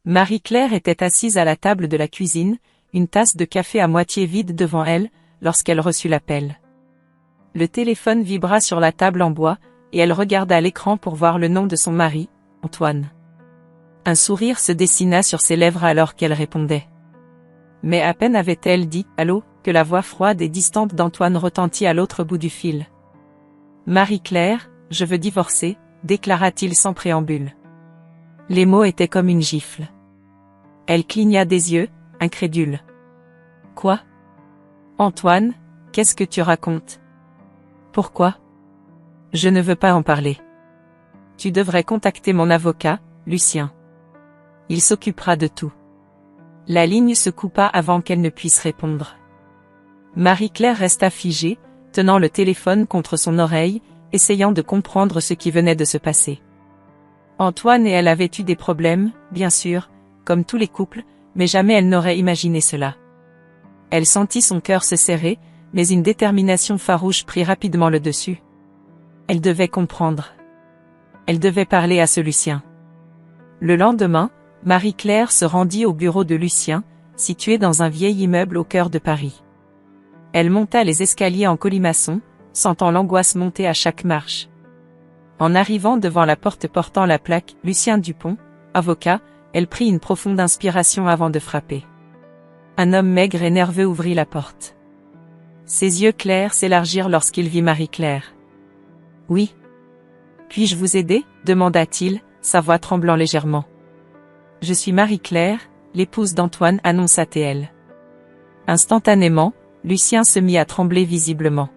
Marie-Claire était assise à la table de la cuisine, une tasse de café à moitié vide devant elle, lorsqu'elle reçut l'appel. Le téléphone vibra sur la table en bois, et elle regarda l'écran pour voir le nom de son mari, Antoine. Un sourire se dessina sur ses lèvres alors qu'elle répondait. Mais à peine avait-elle dit « Allô » que la voix froide et distante d'Antoine retentit à l'autre bout du fil. « Marie-Claire, je veux divorcer », déclara-t-il sans préambule. Les mots étaient comme une gifle. Elle cligna des yeux, incrédule. « Quoi ? Antoine, qu'est-ce que tu racontes ? Pourquoi ? Je ne veux pas en parler. Tu devrais contacter mon avocat, Lucien. Il s'occupera de tout. » La ligne se coupa avant qu'elle ne puisse répondre. Marie-Claire resta figée, tenant le téléphone contre son oreille, essayant de comprendre ce qui venait de se passer. Antoine et elle avaient eu des problèmes, bien sûr, comme tous les couples, mais jamais elle n'aurait imaginé cela. Elle sentit son cœur se serrer, mais une détermination farouche prit rapidement le dessus. Elle devait comprendre. Elle devait parler à ce Lucien. Le lendemain, Marie-Claire se rendit au bureau de Lucien, situé dans un vieil immeuble au cœur de Paris. Elle monta les escaliers en colimaçon, sentant l'angoisse monter à chaque marche. En arrivant devant la porte portant la plaque « Lucien Dupont, avocat », elle prit une profonde inspiration avant de frapper. Un homme maigre et nerveux ouvrit la porte. Ses yeux clairs s'élargirent lorsqu'il vit Marie-Claire. « Oui. Puis-je vous aider ?» demanda-t-il, sa voix tremblant légèrement. « Je suis Marie-Claire, l'épouse d'Antoine » annonça-t-elle. Instantanément, Lucien se mit à trembler visiblement.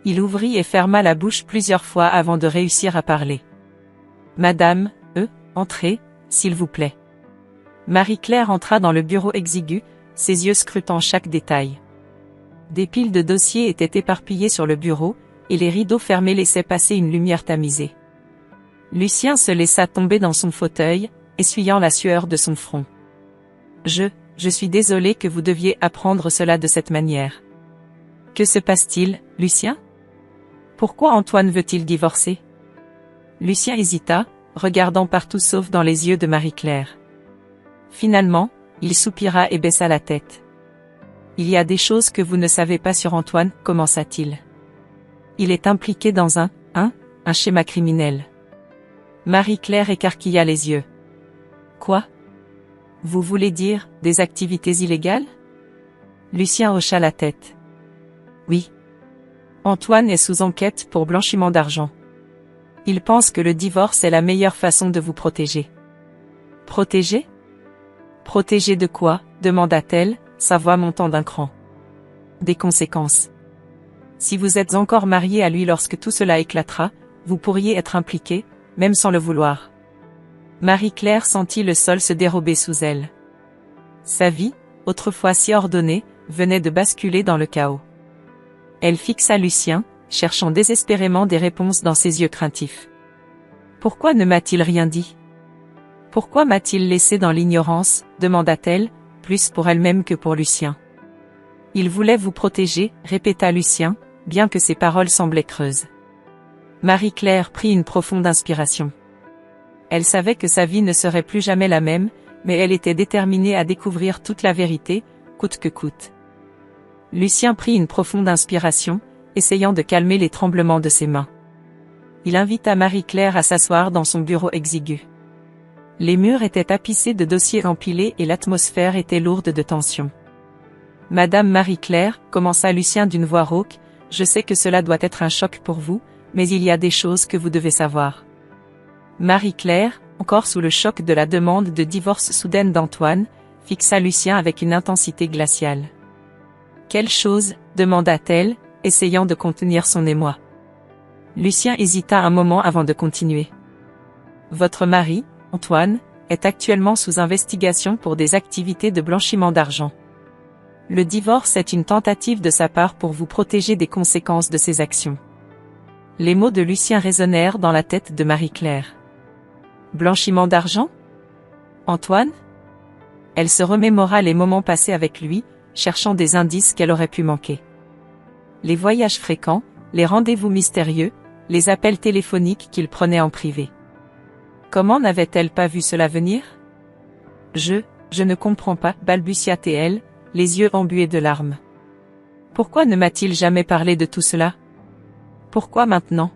Il ouvrit et ferma la bouche plusieurs fois avant de réussir à parler. « Madame, entrez, s'il vous plaît. » Marie-Claire entra dans le bureau exigu, ses yeux scrutant chaque détail. Des piles de dossiers étaient éparpillées sur le bureau, et les rideaux fermés laissaient passer une lumière tamisée. Lucien se laissa tomber dans son fauteuil, essuyant la sueur de son front. « Je suis désolé que vous deviez apprendre cela de cette manière. Que se passe-t-il, Lucien ? Pourquoi Antoine veut-il divorcer ? » Lucien hésita, regardant partout sauf dans les yeux de Marie-Claire. Finalement, il soupira et baissa la tête. « Il y a des choses que vous ne savez pas sur Antoine, » commença-t-il. « Il est impliqué dans un schéma criminel. » Marie-Claire écarquilla les yeux. « Quoi ? Vous voulez dire, des activités illégales ? » Lucien hocha la tête. « Oui. Antoine est sous enquête pour blanchiment d'argent. Il pense que le divorce est la meilleure façon de vous protéger. »« Protéger ? Protéger de quoi ? » demanda-t-elle, sa voix montant d'un cran. « Des conséquences. Si vous êtes encore marié à lui lorsque tout cela éclatera, vous pourriez être impliqué, même sans le vouloir. » Marie-Claire sentit le sol se dérober sous elle. Sa vie, autrefois si ordonnée, venait de basculer dans le chaos. Elle fixa Lucien, cherchant désespérément des réponses dans ses yeux craintifs. Pourquoi ne m'a-t-il rien dit ? Pourquoi m'a-t-il laissé dans l'ignorance ? demanda-t-elle, plus pour elle-même que pour Lucien. Il voulait vous protéger, répéta Lucien, bien que ses paroles semblaient creuses. Marie-Claire prit une profonde inspiration. Elle savait que sa vie ne serait plus jamais la même, mais elle était déterminée à découvrir toute la vérité, coûte que coûte. Lucien prit une profonde inspiration, essayant de calmer les tremblements de ses mains. Il invita Marie-Claire à s'asseoir dans son bureau exigu. Les murs étaient tapissés de dossiers empilés et l'atmosphère était lourde de tension. « Madame Marie-Claire, » commença Lucien d'une voix rauque, « je sais que cela doit être un choc pour vous, mais il y a des choses que vous devez savoir. » Marie-Claire, encore sous le choc de la demande de divorce soudaine d'Antoine, fixa Lucien avec une intensité glaciale. « Quelle chose ? » demanda-t-elle, essayant de contenir son émoi. Lucien hésita un moment avant de continuer. « Votre mari, Antoine, est actuellement sous investigation pour des activités de blanchiment d'argent. Le divorce est une tentative de sa part pour vous protéger des conséquences de ses actions. » Les mots de Lucien résonnèrent dans la tête de Marie-Claire. Blanchiment d'argent ? Antoine ? Elle se remémora les moments passés avec lui, cherchant des indices qu'elle aurait pu manquer. Les voyages fréquents, les rendez-vous mystérieux, les appels téléphoniques qu'il prenait en privé. Comment n'avait-elle pas vu cela venir ? Je ne comprends pas, balbutia-t-elle, les yeux embués de larmes. Pourquoi ne m'a-t-il jamais parlé de tout cela? Pourquoi maintenant?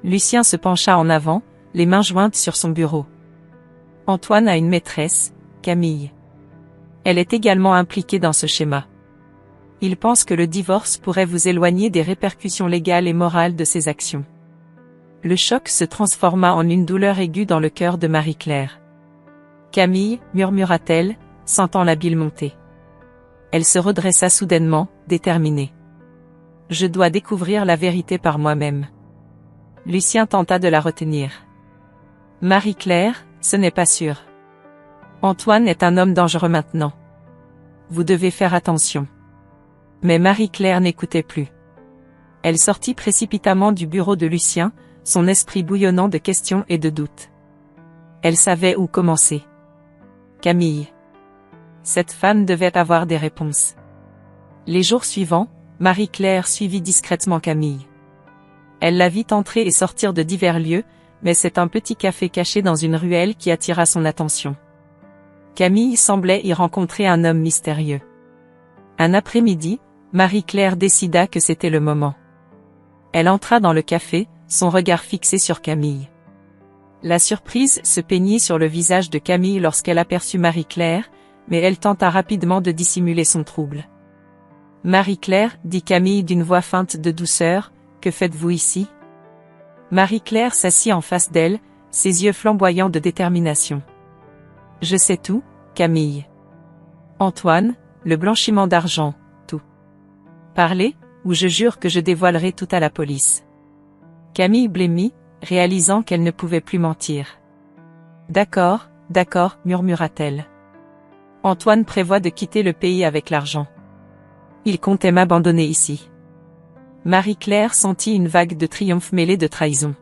Lucien se pencha en avant, les mains jointes sur son bureau. Antoine a une maîtresse, Camille. Elle est également impliquée dans ce schéma. Il pense que le divorce pourrait vous éloigner des répercussions légales et morales de ses actions. Le choc se transforma en une douleur aiguë dans le cœur de Marie-Claire. Camille, murmura-t-elle, sentant la bile monter. Elle se redressa soudainement, déterminée. Je dois découvrir la vérité par moi-même. Lucien tenta de la retenir. Marie-Claire, ce n'est pas sûr. Antoine est un homme dangereux maintenant. Vous devez faire attention. Mais Marie-Claire n'écoutait plus. Elle sortit précipitamment du bureau de Lucien, son esprit bouillonnant de questions et de doutes. Elle savait où commencer. Camille. Cette femme devait avoir des réponses. Les jours suivants, Marie-Claire suivit discrètement Camille. Elle la vit entrer et sortir de divers lieux, mais c'est un petit café caché dans une ruelle qui attira son attention. Camille semblait y rencontrer un homme mystérieux. Un après-midi, Marie-Claire décida que c'était le moment. Elle entra dans le café, son regard fixé sur Camille. La surprise se peignit sur le visage de Camille lorsqu'elle aperçut Marie-Claire, mais elle tenta rapidement de dissimuler son trouble. « Marie-Claire, dit Camille d'une voix feinte de douceur, que faites-vous ici ?» Marie-Claire s'assit en face d'elle, ses yeux flamboyants de détermination. « Je sais tout, Camille. Antoine, le blanchiment d'argent, tout. Parlez, ou je jure que je dévoilerai tout à la police. » Camille blêmit, réalisant qu'elle ne pouvait plus mentir. « D'accord, murmura-t-elle. Antoine prévoit de quitter le pays avec l'argent. Il comptait m'abandonner ici. » Marie-Claire sentit une vague de triomphe mêlée de trahison.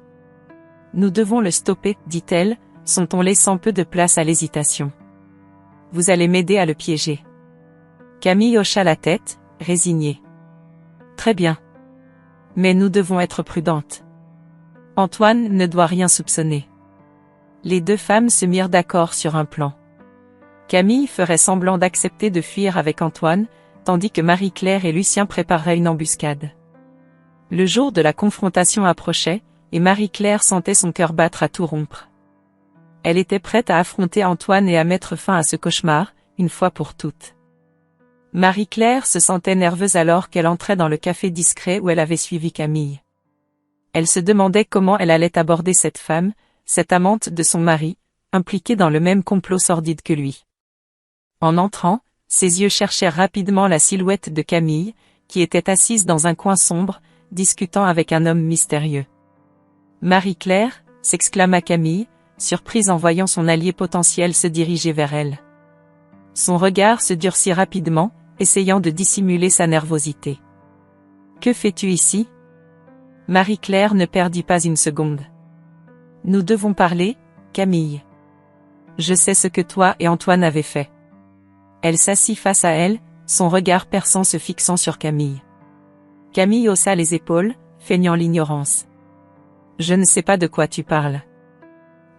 « Nous devons le stopper, dit-elle, son ton laissant peu de place à l'hésitation. Vous allez m'aider à le piéger. » Camille hocha la tête, résignée. « Très bien. Mais nous devons être prudentes. Antoine ne doit rien soupçonner. » Les deux femmes se mirent d'accord sur un plan. Camille ferait semblant d'accepter de fuir avec Antoine, tandis que Marie-Claire et Lucien prépareraient une embuscade. Le jour de la confrontation approchait, et Marie-Claire sentait son cœur battre à tout rompre. Elle était prête à affronter Antoine et à mettre fin à ce cauchemar, une fois pour toutes. Marie-Claire se sentait nerveuse alors qu'elle entrait dans le café discret où elle avait suivi Camille. Elle se demandait comment elle allait aborder cette femme, cette amante de son mari, impliquée dans le même complot sordide que lui. En entrant, ses yeux cherchèrent rapidement la silhouette de Camille, qui était assise dans un coin sombre, discutant avec un homme mystérieux. « Marie-Claire » s'exclama Camille, surprise en voyant son allié potentiel se diriger vers elle. Son regard se durcit rapidement, essayant de dissimuler sa nervosité. « Que fais-tu ici ?» Marie-Claire ne perdit pas une seconde. « Nous devons parler, Camille. Je sais ce que toi et Antoine avez fait. » Elle s'assit face à elle, son regard perçant se fixant sur Camille. Camille haussa les épaules, feignant l'ignorance. « Je ne sais pas de quoi tu parles. »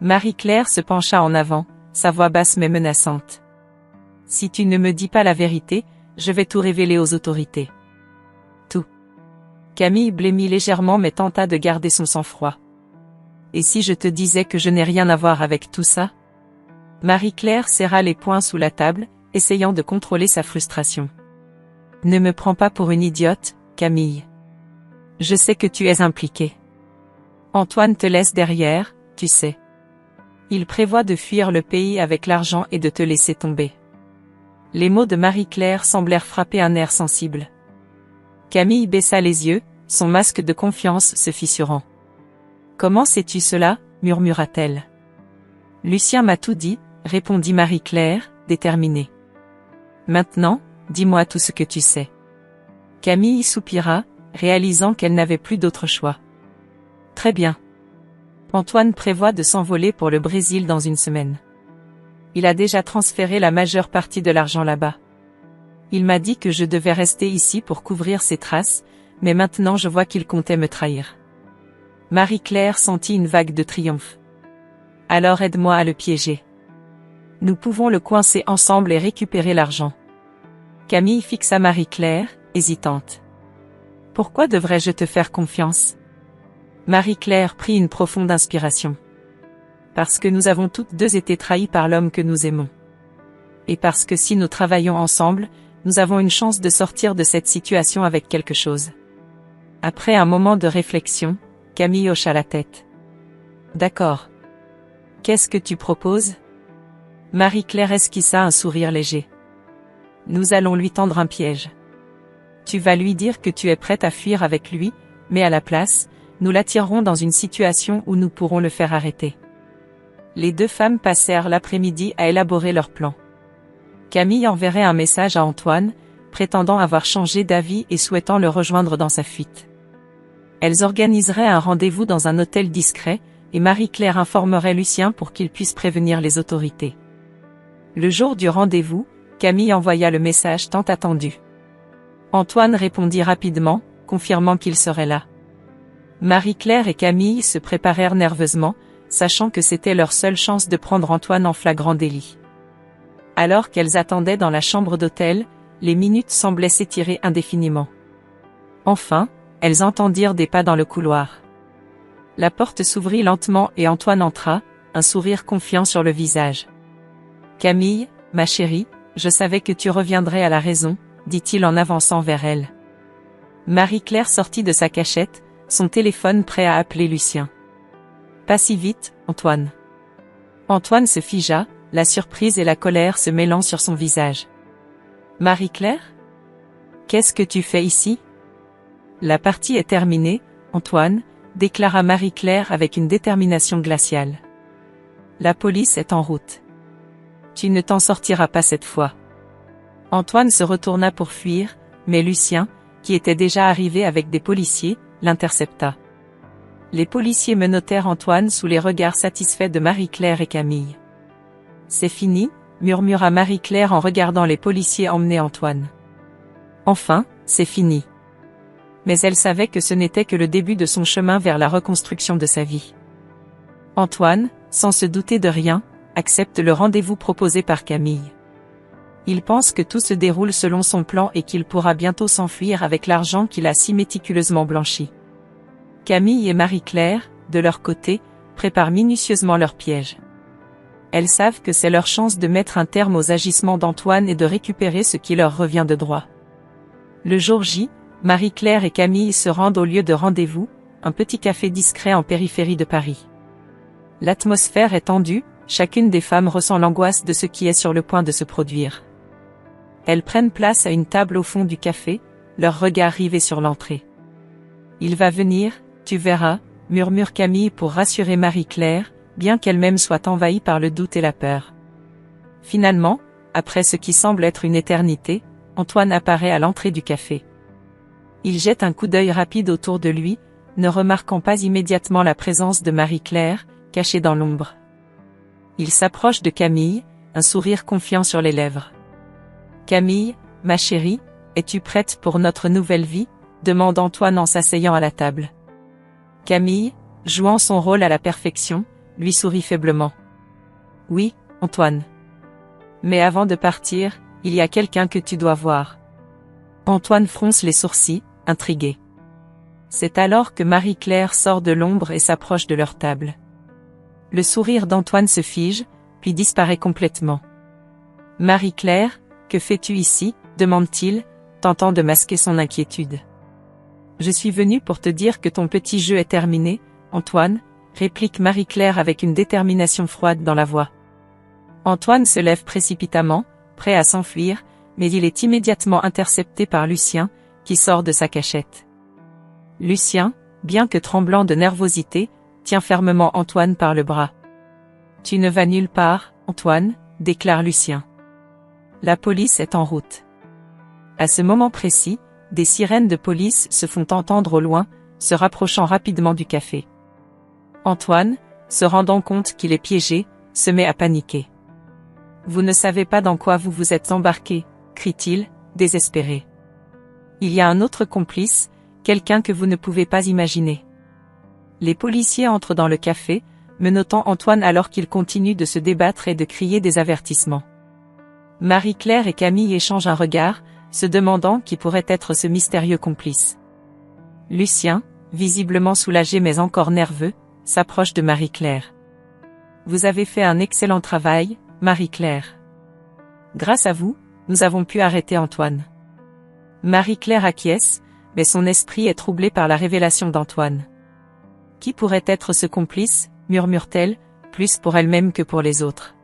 Marie-Claire se pencha en avant, sa voix basse mais menaçante. « Si tu ne me dis pas la vérité, je vais tout révéler aux autorités. » Tout. Camille blêmit légèrement mais tenta de garder son sang-froid. « Et si je te disais que je n'ai rien à voir avec tout ça ?» Marie-Claire serra les poings sous la table, essayant de contrôler sa frustration. « Ne me prends pas pour une idiote, Camille. Je sais que tu es impliquée. Antoine te laisse derrière, tu sais. Il prévoit de fuir le pays avec l'argent et de te laisser tomber. » Les mots de Marie-Claire semblèrent frapper un nerf sensible. Camille baissa les yeux, son masque de confiance se fissurant. « Comment sais-tu cela ?» murmura-t-elle. « Lucien m'a tout dit, » répondit Marie-Claire, déterminée. « Maintenant, dis-moi tout ce que tu sais. » Camille soupira, réalisant qu'elle n'avait plus d'autre choix. « Très bien. Antoine prévoit de s'envoler pour le Brésil dans une semaine. Il a déjà transféré la majeure partie de l'argent là-bas. Il m'a dit que je devais rester ici pour couvrir ses traces, mais maintenant je vois qu'il comptait me trahir. » Marie-Claire sentit une vague de triomphe. « Alors aide-moi à le piéger. » Nous pouvons le coincer ensemble et récupérer l'argent. Camille fixa Marie-Claire, hésitante. Pourquoi devrais-je te faire confiance? Marie-Claire prit une profonde inspiration. Parce que nous avons toutes deux été trahies par l'homme que nous aimons. Et parce que si nous travaillons ensemble, nous avons une chance de sortir de cette situation avec quelque chose. Après un moment de réflexion, Camille hocha la tête. D'accord. Qu'est-ce que tu proposes? Marie-Claire esquissa un sourire léger. Nous allons lui tendre un piège. Tu vas lui dire que tu es prête à fuir avec lui, mais à la place, nous l'attirerons dans une situation où nous pourrons le faire arrêter. Les deux femmes passèrent l'après-midi à élaborer leur plan. Camille enverrait un message à Antoine, prétendant avoir changé d'avis et souhaitant le rejoindre dans sa fuite. Elles organiseraient un rendez-vous dans un hôtel discret, et Marie-Claire informerait Lucien pour qu'il puisse prévenir les autorités. Le jour du rendez-vous, Camille envoya le message tant attendu. Antoine répondit rapidement, confirmant qu'il serait là. Marie-Claire et Camille se préparèrent nerveusement, sachant que c'était leur seule chance de prendre Antoine en flagrant délit. Alors qu'elles attendaient dans la chambre d'hôtel, les minutes semblaient s'étirer indéfiniment. Enfin, elles entendirent des pas dans le couloir. La porte s'ouvrit lentement et Antoine entra, un sourire confiant sur le visage. « Camille, ma chérie, je savais que tu reviendrais à la raison, » dit-il en avançant vers elle. Marie-Claire sortit de sa cachette, son téléphone prêt à appeler Lucien. « Pas si vite, Antoine. » Antoine se figea, la surprise et la colère se mêlant sur son visage. « Marie-Claire? Qu'est-ce que tu fais ici? » « La partie est terminée, Antoine, » déclara Marie-Claire avec une détermination glaciale. « La police est en route. Tu ne t'en sortiras pas cette fois. » Antoine se retourna pour fuir, mais Lucien, qui était déjà arrivé avec des policiers, l'intercepta. Les policiers menottèrent Antoine sous les regards satisfaits de Marie-Claire et Camille. « C'est fini » murmura Marie-Claire en regardant les policiers emmener Antoine. « Enfin, c'est fini. » Mais elle savait que ce n'était que le début de son chemin vers la reconstruction de sa vie. Antoine, sans se douter de rien, accepte le rendez-vous proposé par Camille. Il pense que tout se déroule selon son plan et qu'il pourra bientôt s'enfuir avec l'argent qu'il a si méticuleusement blanchi. Camille et Marie-Claire, de leur côté, préparent minutieusement leur piège. Elles savent que c'est leur chance de mettre un terme aux agissements d'Antoine et de récupérer ce qui leur revient de droit. Le jour J, Marie-Claire et Camille se rendent au lieu de rendez-vous, un petit café discret en périphérie de Paris. L'atmosphère est tendue, chacune des femmes ressent l'angoisse de ce qui est sur le point de se produire. Elles prennent place à une table au fond du café, leurs regards rivés sur l'entrée. « Il va venir, tu verras », murmure Camille pour rassurer Marie-Claire, bien qu'elle-même soit envahie par le doute et la peur. Finalement, après ce qui semble être une éternité, Antoine apparaît à l'entrée du café. Il jette un coup d'œil rapide autour de lui, ne remarquant pas immédiatement la présence de Marie-Claire, cachée dans l'ombre. Il s'approche de Camille, un sourire confiant sur les lèvres. « Camille, ma chérie, es-tu prête pour notre nouvelle vie ?» demande Antoine en s'asseyant à la table. Camille, jouant son rôle à la perfection, lui sourit faiblement. « Oui, Antoine. Mais avant de partir, il y a quelqu'un que tu dois voir. » Antoine fronce les sourcils, intrigué. C'est alors que Marie-Claire sort de l'ombre et s'approche de leur table. Le sourire d'Antoine se fige, puis disparaît complètement. « Marie-Claire, que fais-tu ici ?» demande-t-il, tentant de masquer son inquiétude. « Je suis venue pour te dire que ton petit jeu est terminé, Antoine », réplique Marie-Claire avec une détermination froide dans la voix. Antoine se lève précipitamment, prêt à s'enfuir, mais il est immédiatement intercepté par Lucien, qui sort de sa cachette. Lucien, bien que tremblant de nervosité, tient fermement Antoine par le bras. « Tu ne vas nulle part, Antoine », déclare Lucien. « La police est en route. » À ce moment précis, des sirènes de police se font entendre au loin, se rapprochant rapidement du café. Antoine, se rendant compte qu'il est piégé, se met à paniquer. « Vous ne savez pas dans quoi vous vous êtes embarqué », crie-t-il, désespéré. Il y a un autre complice, quelqu'un que vous ne pouvez pas imaginer. Les policiers entrent dans le café, menottant Antoine alors qu'il continue de se débattre et de crier des avertissements. Marie-Claire et Camille échangent un regard, se demandant qui pourrait être ce mystérieux complice. Lucien, visiblement soulagé mais encore nerveux, s'approche de Marie-Claire. « Vous avez fait un excellent travail, Marie-Claire. Grâce à vous, nous avons pu arrêter Antoine. » Marie-Claire acquiesce, mais son esprit est troublé par la révélation d'Antoine. « Qui pourrait être ce complice ?» murmure-t-elle, plus pour elle-même que pour les autres.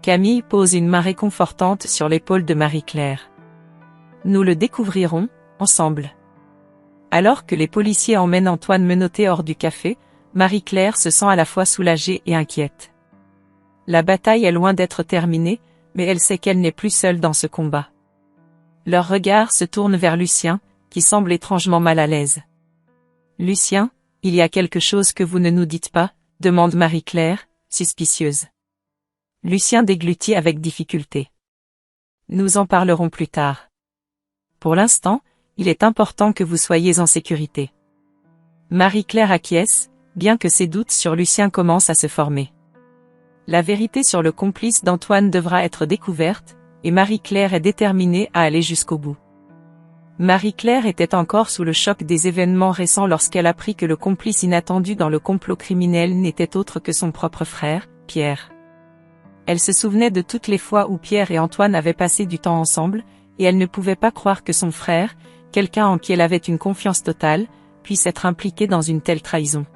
Camille pose une main réconfortante sur l'épaule de Marie-Claire. « Nous le découvrirons, ensemble. » Alors que les policiers emmènent Antoine menotté hors du café, Marie-Claire se sent à la fois soulagée et inquiète. La bataille est loin d'être terminée, mais elle sait qu'elle n'est plus seule dans ce combat. Leur regard se tourne vers Lucien, qui semble étrangement mal à l'aise. « Lucien, il y a quelque chose que vous ne nous dites pas ?» demande Marie-Claire, suspicieuse. Lucien déglutit avec difficulté. « Nous en parlerons plus tard. Pour l'instant, il est important que vous soyez en sécurité. » Marie-Claire acquiesce, bien que ses doutes sur Lucien commencent à se former. La vérité sur le complice d'Antoine devra être découverte, et Marie-Claire est déterminée à aller jusqu'au bout. Marie-Claire était encore sous le choc des événements récents lorsqu'elle apprit que le complice inattendu dans le complot criminel n'était autre que son propre frère, Pierre. Elle se souvenait de toutes les fois où Pierre et Antoine avaient passé du temps ensemble, et elle ne pouvait pas croire que son frère, quelqu'un en qui elle avait une confiance totale, puisse être impliqué dans une telle trahison.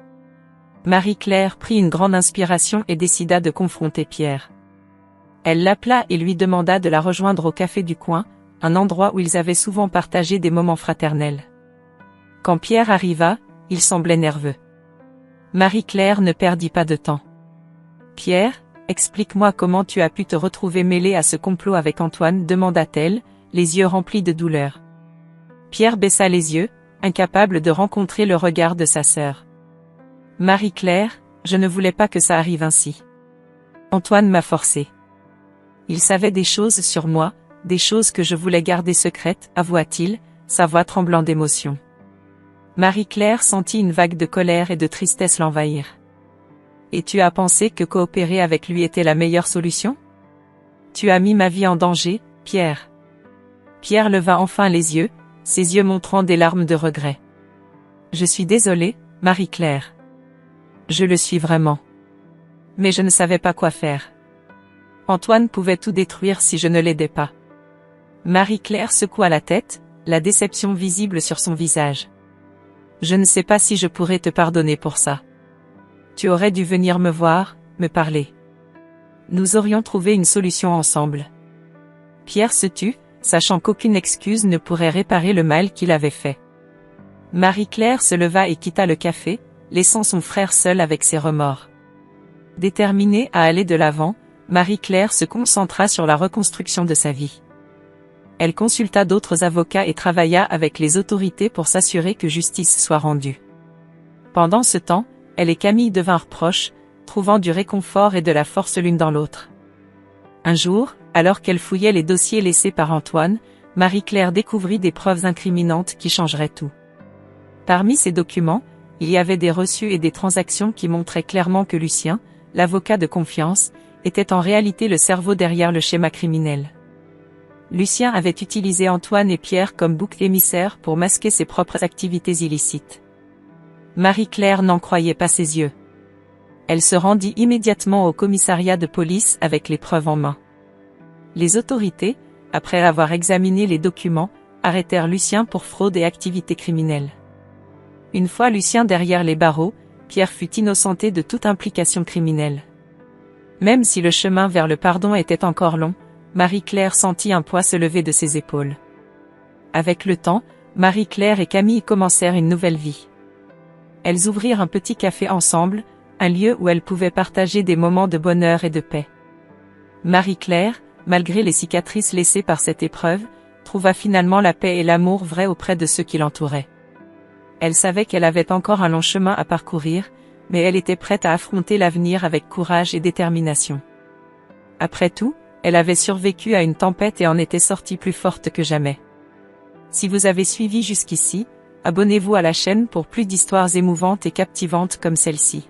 Marie-Claire prit une grande inspiration et décida de confronter Pierre. Elle l'appela et lui demanda de la rejoindre au café du coin, un endroit où ils avaient souvent partagé des moments fraternels. Quand Pierre arriva, il semblait nerveux. Marie-Claire ne perdit pas de temps. « Pierre, explique-moi comment tu as pu te retrouver mêlé à ce complot avec Antoine » demanda-t-elle, les yeux remplis de douleur. Pierre baissa les yeux, incapable de rencontrer le regard de sa sœur. « Marie-Claire, je ne voulais pas que ça arrive ainsi. Antoine m'a forcé. Il savait des choses sur moi, des choses que je voulais garder secrètes, avoua-t-il, sa voix tremblant d'émotion. Marie-Claire sentit une vague de colère et de tristesse l'envahir. « Et tu as pensé que coopérer avec lui était la meilleure solution ? Tu as mis ma vie en danger, Pierre. » Pierre leva enfin les yeux, ses yeux montrant des larmes de regret. « Je suis désolé, Marie-Claire. Je le suis vraiment. Mais je ne savais pas quoi faire. Antoine pouvait tout détruire si je ne l'aidais pas. » Marie-Claire secoua la tête, la déception visible sur son visage. « Je ne sais pas si je pourrais te pardonner pour ça. Tu aurais dû venir me voir, me parler. Nous aurions trouvé une solution ensemble. » Pierre se tut, sachant qu'aucune excuse ne pourrait réparer le mal qu'il avait fait. Marie-Claire se leva et quitta le café, laissant son frère seul avec ses remords. Déterminée à aller de l'avant, Marie-Claire se concentra sur la reconstruction de sa vie. Elle consulta d'autres avocats et travailla avec les autorités pour s'assurer que justice soit rendue. Pendant ce temps, elle et Camille devinrent proches, trouvant du réconfort et de la force l'une dans l'autre. Un jour, alors qu'elle fouillait les dossiers laissés par Antoine, Marie-Claire découvrit des preuves incriminantes qui changeraient tout. Parmi ces documents, il y avait des reçus et des transactions qui montraient clairement que Lucien, l'avocat de confiance, était en réalité le cerveau derrière le schéma criminel. Lucien avait utilisé Antoine et Pierre comme bouc émissaire pour masquer ses propres activités illicites. Marie-Claire n'en croyait pas ses yeux. Elle se rendit immédiatement au commissariat de police avec les preuves en main. Les autorités, après avoir examiné les documents, arrêtèrent Lucien pour fraude et activités criminelles. Une fois Lucien derrière les barreaux, Pierre fut innocenté de toute implication criminelle. Même si le chemin vers le pardon était encore long, Marie-Claire sentit un poids se lever de ses épaules. Avec le temps, Marie-Claire et Camille commencèrent une nouvelle vie. Elles ouvrirent un petit café ensemble, un lieu où elles pouvaient partager des moments de bonheur et de paix. Marie-Claire, malgré les cicatrices laissées par cette épreuve, trouva finalement la paix et l'amour vrai auprès de ceux qui l'entouraient. Elle savait qu'elle avait encore un long chemin à parcourir, mais elle était prête à affronter l'avenir avec courage et détermination. Après tout, elle avait survécu à une tempête et en était sortie plus forte que jamais. Si vous avez suivi jusqu'ici, abonnez-vous à la chaîne pour plus d'histoires émouvantes et captivantes comme celle-ci.